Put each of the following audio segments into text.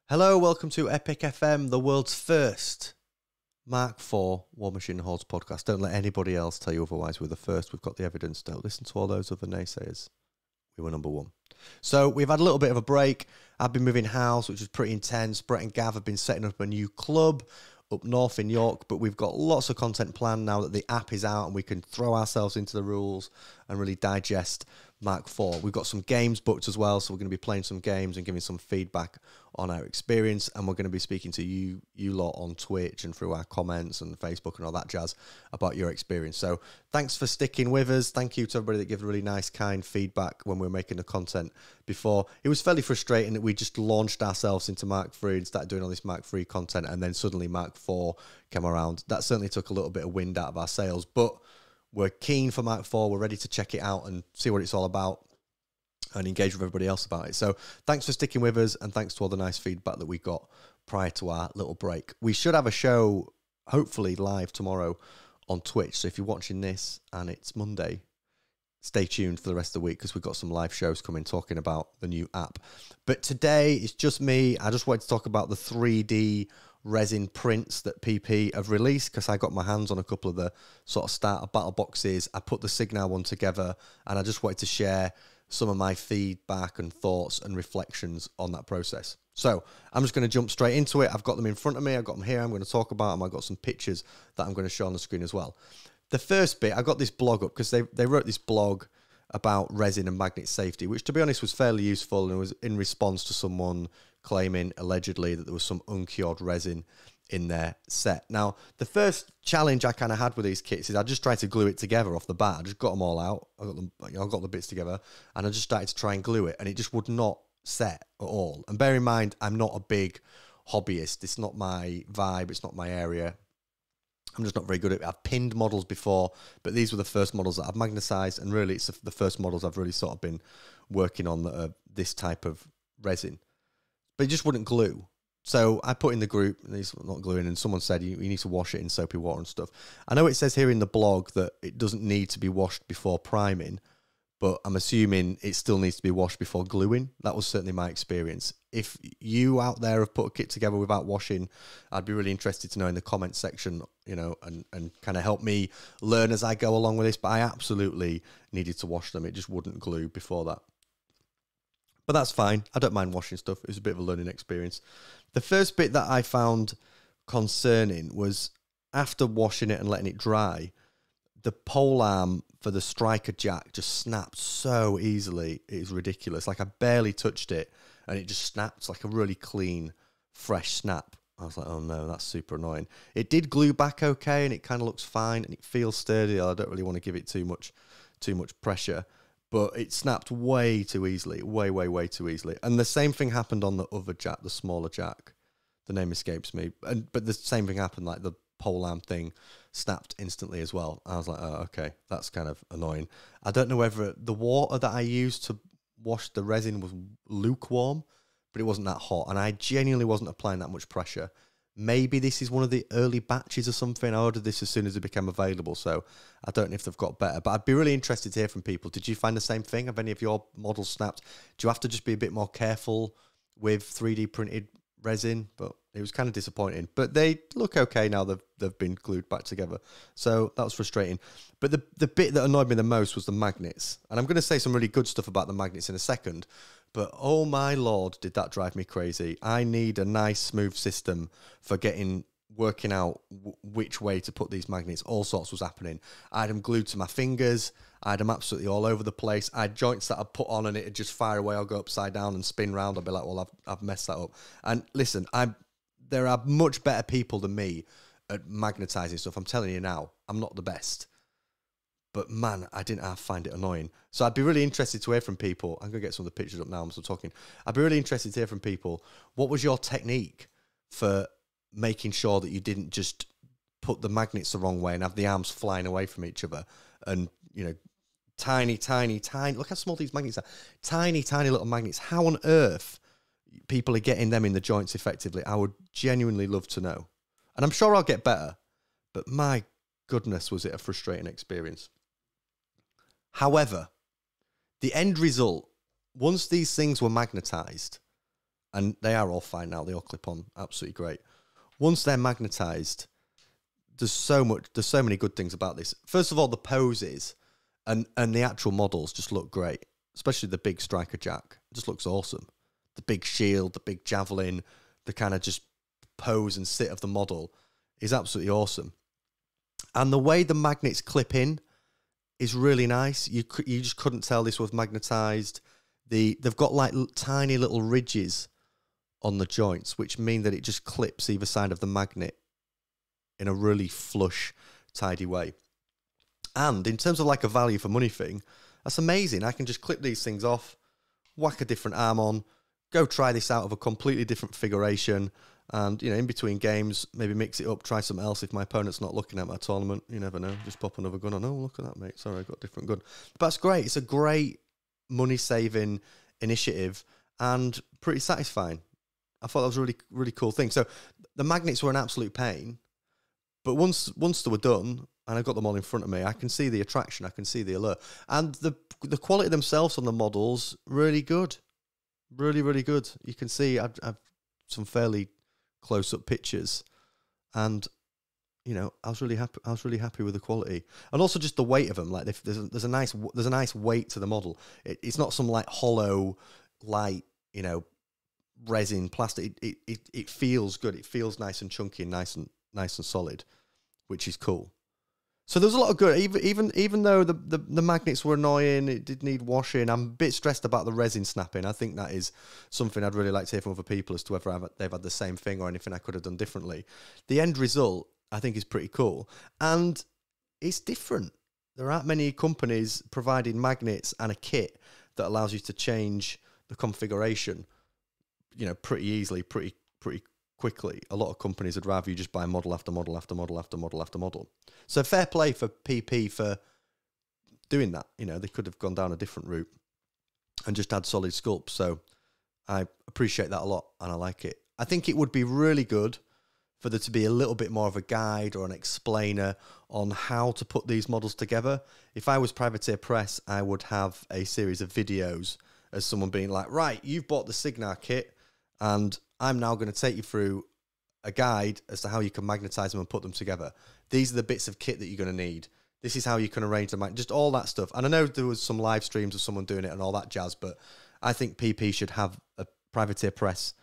Hello, welcome to Epic FM, the world's first Mark IV War Machine Hordes podcast. Don't let anybody else tell you otherwise. We're the first. We've got the evidence. Don't listen to all those other naysayers. We were number one. So we've had a little bit of a break. I've been moving house, which was pretty intense. Brett and Gav have been setting up a new club up north in York, but we've got lots of content planned now that the app is out and we can throw ourselves into the rules and really digest Mark IV. We've got some games booked as well, so we're going to be playing some games and giving some feedback on our experience, and we're going to be speaking to you lot on Twitch and through our comments and Facebook and all that jazz about your experience. So thanks for sticking with us. Thank you to everybody that gave really nice, kind feedback when we were making the content before. It was fairly frustrating that we just launched ourselves into Mark III and started doing all this Mark III content, and then suddenly Mark IV came around. That certainly took a little bit of wind out of our sails, but we're keen for Mark IV. We're ready to check it out and see what it's all about and engage with everybody else about it. So thanks for sticking with us, and thanks to all the nice feedback that we got prior to our little break. We should have a show, hopefully live tomorrow on Twitch. So if you're watching this and it's Monday, stay tuned for the rest of the week because we've got some live shows coming talking about the new app. But today it's just me. I just wanted to talk about the 3D resin prints that PP have released because I got my hands on a couple of the sort of starter battle boxes. I put the Signal one together and I just wanted to share some of my feedback and thoughts and reflections on that process. So I'm just going to jump straight into it. I've got them in front of me. I've got them here. I'm going to talk about them. I've got some pictures that I'm going to show on the screen as well. The first bit, I got this blog up because they wrote this blog about resin and magnet safety, which to be honest was fairly useful, and it was in response to someone claiming allegedly that there was some uncured resin in their set. Now, the first challenge I kind of had with these kits is I just tried to glue it together off the bat. I just got them all out. I got the bits together, and I just started to try and glue it, and it just would not set at all. And bear in mind, I'm not a big hobbyist. It's not my vibe. It's not my area. I'm just not very good at it. I've pinned models before, but these were the first models that I've magnetised, and really it's the first models I've really sort of been working on that are this type of resin. But it just wouldn't glue. So I put in the group, and it's not gluing, and someone said you need to wash it in soapy water and stuff. I know it says here in the blog that it doesn't need to be washed before priming, but I'm assuming it still needs to be washed before gluing. That was certainly my experience. If you out there have put a kit together without washing, I'd be really interested to know in the comments section, you know, and kind of help me learn as I go along with this. But I absolutely needed to wash them. It just wouldn't glue before that. But that's fine. I don't mind washing stuff. It was a bit of a learning experience. The first bit that I found concerning was after washing it and letting it dry, the pole arm for the striker jack just snapped so easily. It was ridiculous. Like I barely touched it and it just snapped. It's like a really clean, fresh snap. I was like, oh no, that's super annoying. It did glue back okay and it kind of looks fine and it feels sturdy. I don't really want to give it too much pressure. But it snapped way too easily, way too easily. And the same thing happened on the other jack, the smaller jack. The name escapes me. But the same thing happened, like the pole arm thing snapped instantly as well. I was like, oh, okay, that's kind of annoying. I don't know whether the water that I used to wash the resin was lukewarm, but it wasn't that hot. And I genuinely wasn't applying that much pressure. Maybe this is one of the early batches or something. I ordered this as soon as it became available, so I don't know if they've got better. But I'd be really interested to hear from people. Did you find the same thing? Have any of your models snapped? Do you have to just be a bit more careful with 3D printed resin? But it was kind of disappointing. But they look okay now. They've been glued back together. So that was frustrating. But the bit that annoyed me the most was the magnets. And I'm going to say some really good stuff about the magnets in a second. But oh my Lord, did that drive me crazy. I need a nice smooth system for working out which way to put these magnets. All sorts was happening. I had them glued to my fingers. I had them absolutely all over the place. I had joints that I'd put on and it'd just fire away. I'll go upside down and spin round. I'd be like, well, I've messed that up. And listen, there are much better people than me at magnetizing stuff. I'm telling you now, I'm not the best. But man, I find it annoying. So I'd be really interested to hear from people. I'm going to get some of the pictures up now. I'm still talking. I'd be really interested to hear from people. What was your technique for making sure that you didn't just put the magnets the wrong way and have the arms flying away from each other? And, you know, tiny. Look how small these magnets are. Tiny little magnets. How on earth people are getting them in the joints effectively? I would genuinely love to know. And I'm sure I'll get better. But my goodness, was it a frustrating experience. However, the end result, once these things were magnetized And they are all fine now. They all clip on. Absolutely great. Once they're magnetized, there's so many good things about this. First of all, the poses and the actual models just look great, especially the big striker jack. It just looks awesome. The big shield, the big javelin, the kind of just pose and sit of the model is absolutely awesome. And the way the magnets clip in is really nice. You just couldn't tell this was magnetized. They've got like tiny little ridges on the joints, which mean that it just clips either side of the magnet in a really flush, tidy way. And in terms of like a value for money thing, that's amazing. I can just clip these things off, whack a different arm on, go try this out of a completely different configuration, and, you know, in between games, maybe mix it up, try something else if my opponent's not looking at my tournament. You never know. Just pop another gun on. Oh, look at that, mate. Sorry, I got a different gun. But that's great. It's a great money-saving initiative and pretty satisfying. I thought that was a really, really cool thing. So the magnets were an absolute pain, but once they were done, and I got them all in front of me, I can see the attraction, I can see the allure. And the quality themselves on the models, really good. Really, really good. You can see I've some fairly close-up pictures, and, you know, I was really happy with the quality, and also just the weight of them. Like, there's a nice weight to the model. It's not some like hollow, light, you know, resin plastic. It feels good. It feels nice and chunky and nice and solid, which is cool. So there's a lot of good. Even though the magnets were annoying, it did need washing. I'm a bit stressed about the resin snapping. I think that is something I'd really like to hear from other people as to whether they've had the same thing or anything I could have done differently. The end result, I think, is pretty cool, and it's different. There aren't many companies providing magnets and a kit that allows you to change the configuration, you know, pretty easily, pretty quickly. A lot of companies would rather you just buy model after model after model after model after model. So fair play for PP for doing that. You know, they could have gone down a different route and just had solid sculpts. So I appreciate that a lot, and I like it. I think it would be really good for there to be a little bit more of a guide or an explainer on how to put these models together. If I was Privateer Press, I would have a series of videos as someone being like, right, you've bought the Signar kit, and I'm now going to take you through a guide as to how you can magnetize them and put them together. These are the bits of kit that you're going to need. This is how you can arrange them, just all that stuff. And I know there was some live streams of someone doing it and all that jazz, but I think PP should have a Privateer Press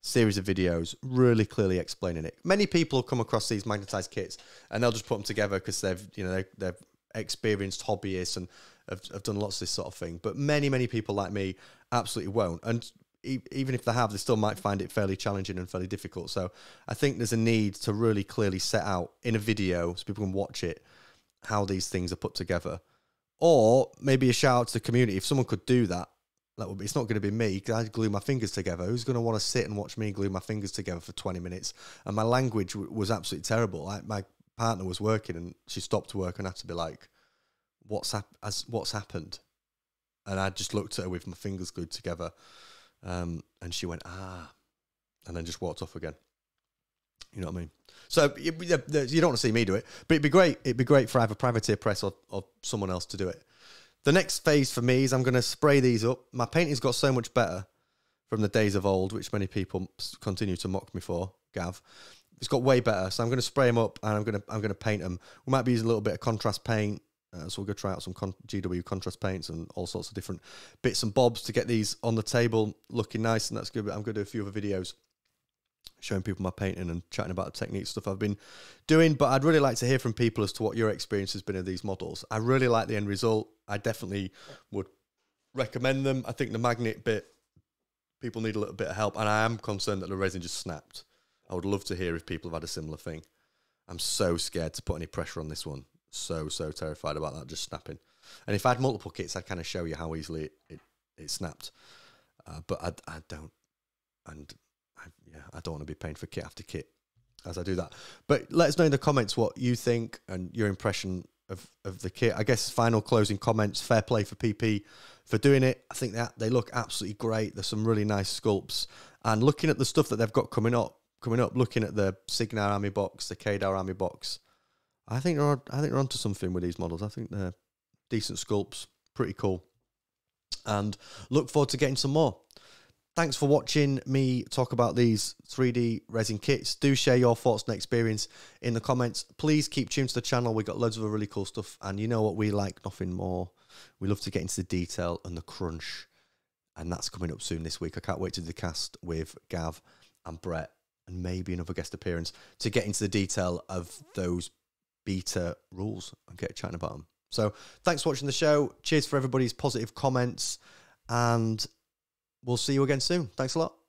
series of videos really clearly explaining it. Many people come across these magnetized kits and they'll just put them together because they've experienced hobbyists and have done lots of this sort of thing. But many people like me absolutely won't. And even if they have, they still might find it fairly challenging and fairly difficult. So I think there's a need to really clearly set out in a video so people can watch it how these things are put together. Or maybe a shout out to the community. If someone could do that, would be, it's not going to be me because I glue my fingers together. Who's going to want to sit and watch me glue my fingers together for 20 minutes? And my language was absolutely terrible. My partner was working and she stopped work and had to be like, what's happened? And I just looked at her with my fingers glued together. And she went, and then just walked off again. You know what I mean? So you don't want to see me do it, but it'd be great. It'd be great for either Privateer Press or someone else to do it. The next phase for me is I'm going to spray these up. My painting's got so much better from the days of old, which many people continue to mock me for, Gav. It's got way better. So I'm going to spray them up and I'm going to paint them. We might be using a little bit of contrast paint. So we'll go try out some GW contrast paints and all sorts of different bits and bobs to get these on the table looking nice, and that's good. I'm going to do a few other videos showing people my painting and chatting about the technique stuff I've been doing, but I'd really like to hear from people as to what your experience has been of these models. I really like the end result. I definitely would recommend them. I think the magnet bit, people need a little bit of help, and I am concerned that the resin just snapped. I would love to hear if people have had a similar thing. I'm so scared to put any pressure on this one. So terrified about that just snapping. And if I had multiple kits, I'd kind of show you how easily it snapped. But I don't. And I don't want to be paying for kit after kit as I do that. But let us know in the comments what you think and your impression of the kit. I guess final closing comments, fair play for PP for doing it. I think that they look absolutely great. There's some really nice sculpts. And looking at the stuff that they've got coming up, looking at the Signar Army box, the Kadar Army box, I think they're onto something with these models. I think they're decent sculpts, pretty cool. And look forward to getting some more. Thanks for watching me talk about these 3D resin kits. Do share your thoughts and experience in the comments. Please keep tuned to the channel. We've got loads of really cool stuff. And you know what we like? Nothing more. We love to get into the detail and the crunch. And that's coming up soon this week. I can't wait to do the cast with Gav and Brett and maybe another guest appearance to get into the detail of those beta rules and get chatting about them. So thanks for watching the show. Cheers for everybody's positive comments. And we'll see you again soon. Thanks a lot.